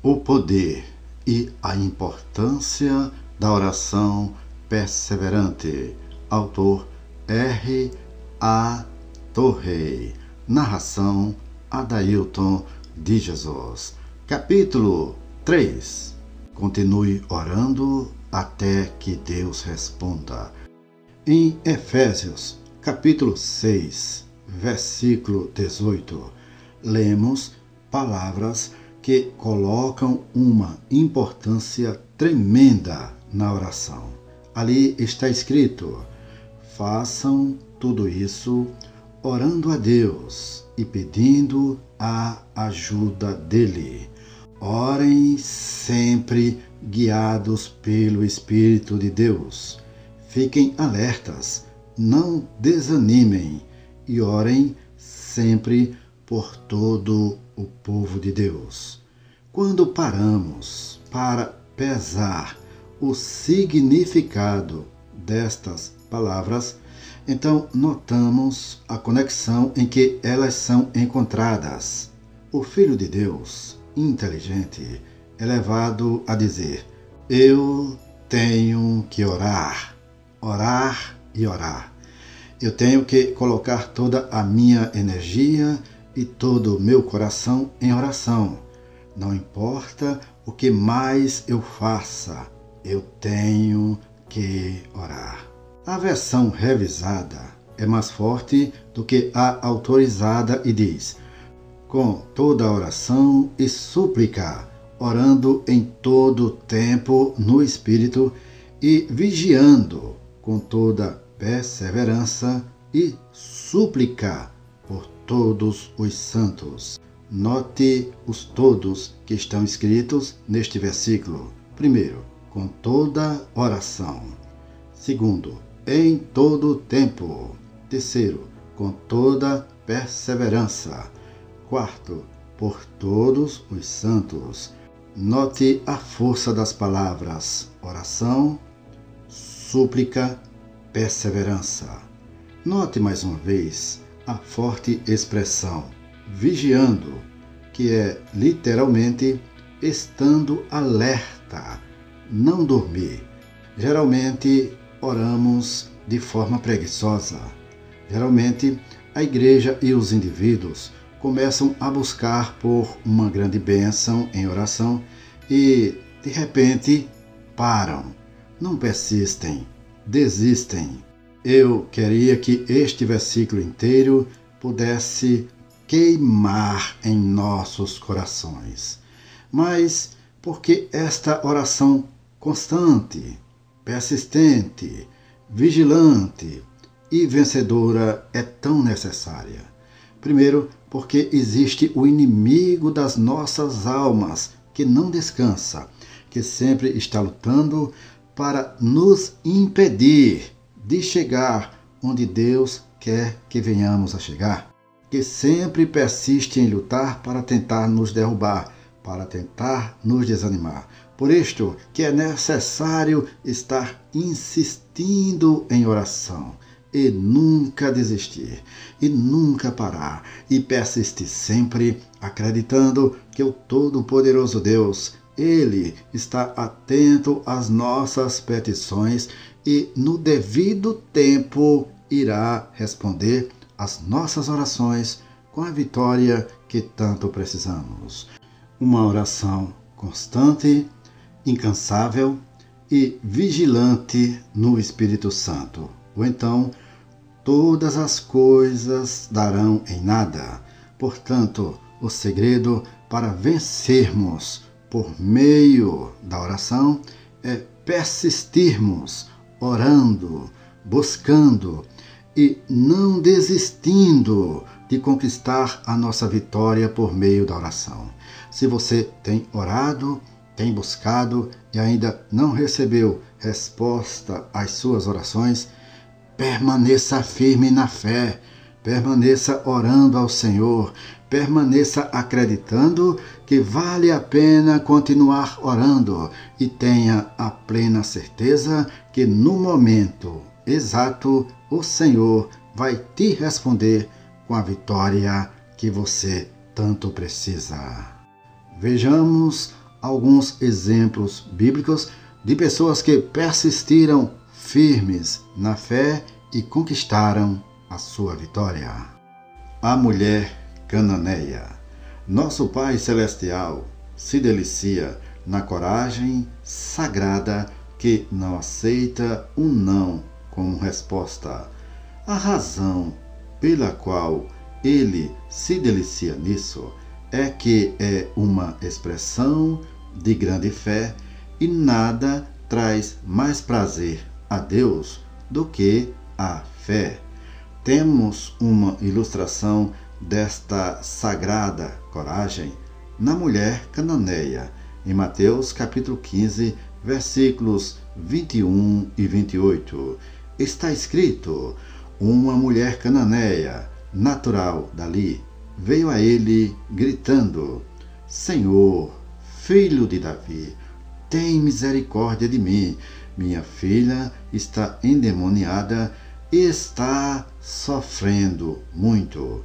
O poder e a importância da oração perseverante. Autor R. A. Torre. Narração Adailton de Jesus. Capítulo 3. Continue orando até que Deus responda. Em Efésios, capítulo 6, versículo 18, lemos palavras que colocam uma importância tremenda na oração. Ali está escrito: façam tudo isso orando a Deus e pedindo a ajuda dele. Orem sempre guiados pelo Espírito de Deus. Fiquem alertas, não desanimem e orem sempre por todo o povo de Deus. Quando paramos para pesar o significado destas palavras, então notamos a conexão em que elas são encontradas. O Filho de Deus, inteligente, é levado a dizer: eu tenho que orar, orar e orar. Eu tenho que colocar toda a minha energia e todo o meu coração em oração. Não importa o que mais eu faça, eu tenho que orar. A versão revisada é mais forte do que a autorizada e diz: com toda oração e súplica, orando em todo tempo no Espírito e vigiando com toda perseverança e súplica por todos os santos. Note os todos que estão escritos neste versículo. Primeiro, com toda oração. Segundo, em todo tempo. Terceiro, com toda perseverança. Quarto, por todos os santos. Note a força das palavras oração, súplica, perseverança. Note mais uma vez a forte expressão vigiando, que é literalmente estando alerta, não dormir. Geralmente oramos de forma preguiçosa. Geralmente a igreja e os indivíduos começam a buscar por uma grande bênção em oração e, de repente, param, não persistem, desistem. Eu queria que este versículo inteiro pudesse queimar em nossos corações. Mas por que esta oração constante, persistente, vigilante e vencedora é tão necessária? Primeiro, porque existe o inimigo das nossas almas, que não descansa, que sempre está lutando para nos impedir de chegar onde Deus quer que venhamos a chegar, que sempre persiste em lutar para tentar nos derrubar, para tentar nos desanimar. Por isto que é necessário estar insistindo em oração e nunca desistir, e nunca parar, e persistir sempre acreditando que o Todo-Poderoso Deus, Ele está atento às nossas petições e no devido tempo irá responder às nossas orações com a vitória que tanto precisamos. Uma oração constante, incansável e vigilante no Espírito Santo. Ou então, todas as coisas darão em nada. Portanto, o segredo para vencermos por meio da oração é persistirmos orando, buscando e não desistindo de conquistar a nossa vitória por meio da oração. Se você tem orado, tem buscado e ainda não recebeu resposta às suas orações, permaneça firme na fé, permaneça orando ao Senhor, permaneça acreditando que vale a pena continuar orando e tenha a plena certeza que no momento exato o Senhor vai te responder com a vitória que você tanto precisa. Vejamos alguns exemplos bíblicos de pessoas que persistiram firmes na fé e conquistaram a sua vitória. A mulher cananeia. Nosso Pai Celestial se delicia na coragem sagrada que não aceita um não como resposta. A razão pela qual ele se delicia nisso é que é uma expressão de grande fé e nada traz mais prazer a Deus do que a fé. Temos uma ilustração desta sagrada coragem na mulher cananeia, em Mateus capítulo 15, versículos 21 e 28. Está escrito: uma mulher cananeia, natural dali, veio a ele gritando: Senhor, filho de Davi, tem misericórdia de mim. Minha filha está endemoniada e está sofrendo muito.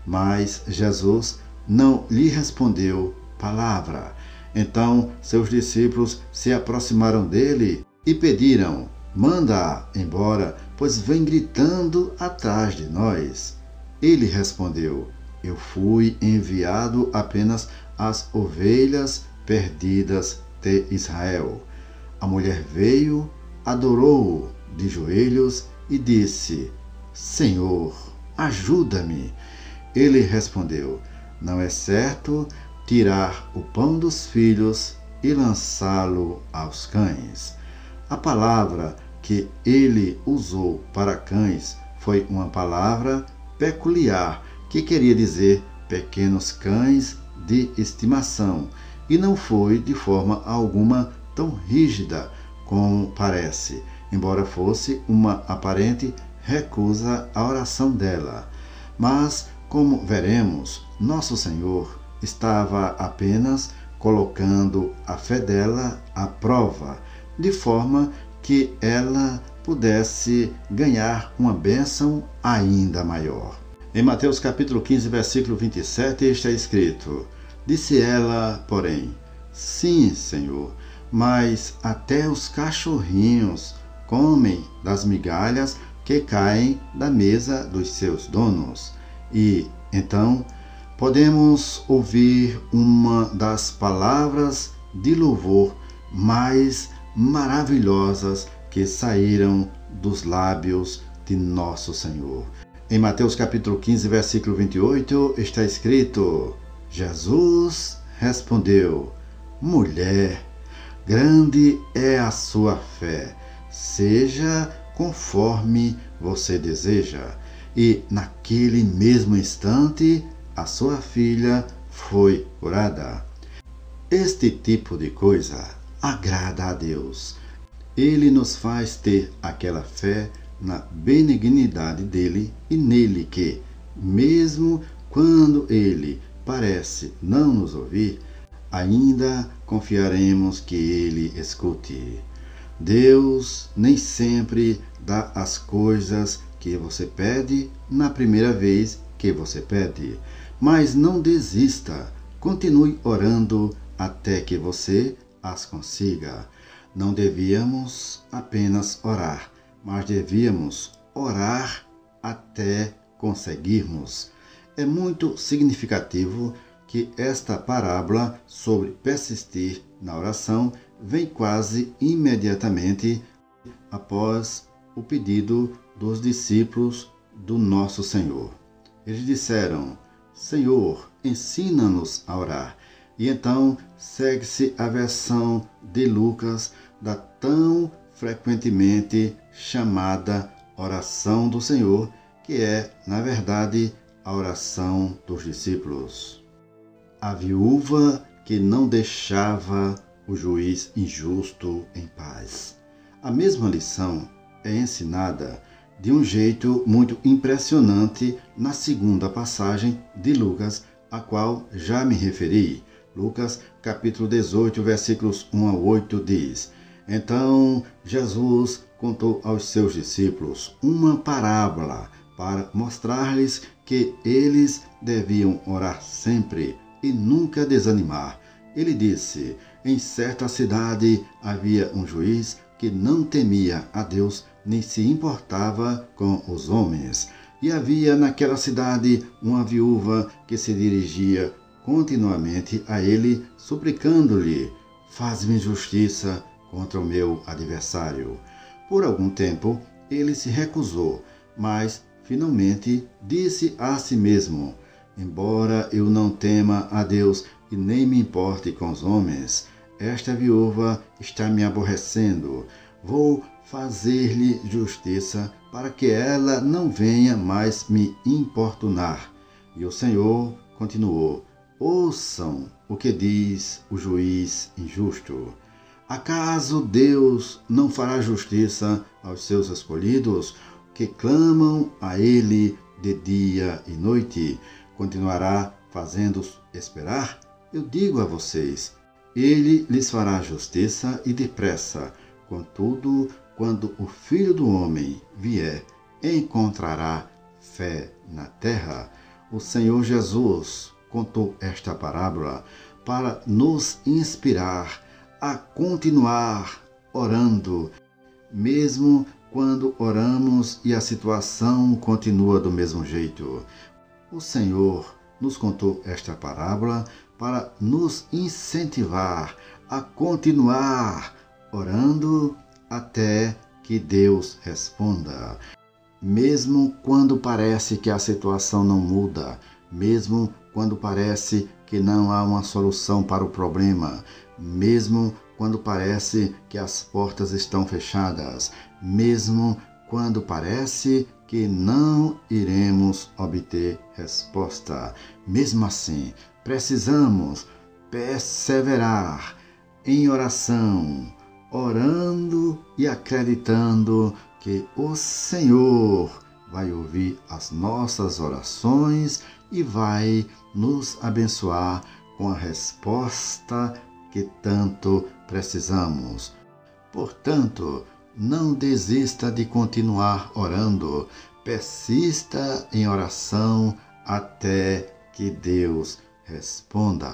Mas Jesus não lhe respondeu palavra. Então seus discípulos se aproximaram dele e pediram: manda-a embora, pois vem gritando atrás de nós. Ele respondeu: eu fui enviado apenas às ovelhas perdidas de Israel. A mulher veio, adorou-o de joelhos e disse: Senhor, ajuda-me. Ele respondeu: não é certo tirar o pão dos filhos e lançá-lo aos cães. A palavra que ele usou para cães foi uma palavra peculiar, que queria dizer pequenos cães de estimação, e não foi de forma alguma tão rígida como parece, embora fosse uma aparente recusa à oração dela. Mas, como veremos, nosso Senhor estava apenas colocando a fé dela à prova, de forma que ela pudesse ganhar uma bênção ainda maior. Em Mateus capítulo 15, versículo 27, está escrito: disse ela, porém: sim, Senhor, mas até os cachorrinhos comem das migalhas que caem da mesa dos seus donos. E então podemos ouvir uma das palavras de louvor mais maravilhosas que saíram dos lábios de nosso Senhor. Em Mateus capítulo 15, versículo 28, está escrito: Jesus respondeu: mulher, grande é a sua fé, seja conforme você deseja. E naquele mesmo instante, a sua filha foi curada. Este tipo de coisa agrada a Deus. Ele nos faz ter aquela fé na benignidade dele e nele que, mesmo quando ele parece não nos ouvir, ainda confiaremos que ele escute. Deus nem sempre dá as coisas que você pede na primeira vez que você pede, mas não desista, continue orando até que você as consiga. Não devíamos apenas orar, mas devíamos orar até conseguirmos. É muito significativo que esta parábola sobre persistir na oração vem quase imediatamente após o pedido dos discípulos do nosso Senhor. Eles disseram: Senhor, ensina-nos a orar. E então segue-se a versão de Lucas da tão frequentemente chamada oração do Senhor, que é, na verdade, a oração dos discípulos. A viúva que não deixava o juiz injusto em paz. A mesma lição é ensinada de um jeito muito impressionante na segunda passagem de Lucas, a qual já me referi. Lucas, capítulo 18, versículos 1 a 8, diz: Então Jesus contou aos seus discípulos uma parábola para mostrar-lhes que eles deviam orar sempre e nunca desanimar. Ele disse: Em certa cidade havia um juiz que não temia a Deus nem se importava com os homens. E havia naquela cidade uma viúva que se dirigia continuamente a ele, suplicando-lhe: faz-me justiça contra o meu adversário. Por algum tempo ele se recusou, mas finalmente disse a si mesmo: embora eu não tema a Deus e nem me importe com os homens, esta viúva está me aborrecendo. Vou fazer-lhe justiça para que ela não venha mais me importunar. E o Senhor continuou: ouçam o que diz o juiz injusto. Acaso Deus não fará justiça aos seus escolhidos, que clamam a Ele de dia e noite? Continuará fazendo-os esperar? Eu digo a vocês, Ele lhes fará justiça e depressa. Contudo, quando o Filho do Homem vier, encontrará fé na terra? O Senhor Jesus contou esta parábola para nos inspirar a continuar orando, mesmo quando oramos e a situação continua do mesmo jeito. O Senhor nos contou esta parábola para nos incentivar a continuar orando até que Deus responda. Mesmo quando parece que a situação não muda, mesmo quando parece que não há uma solução para o problema, mesmo quando parece que as portas estão fechadas, mesmo quando parece que não iremos obter resposta, mesmo assim, precisamos perseverar em oração, orando e acreditando que o Senhor vai ouvir as nossas orações e vai nos abençoar com a resposta que tanto precisamos. Portanto, não desista de continuar orando, persista em oração até que Deus responda.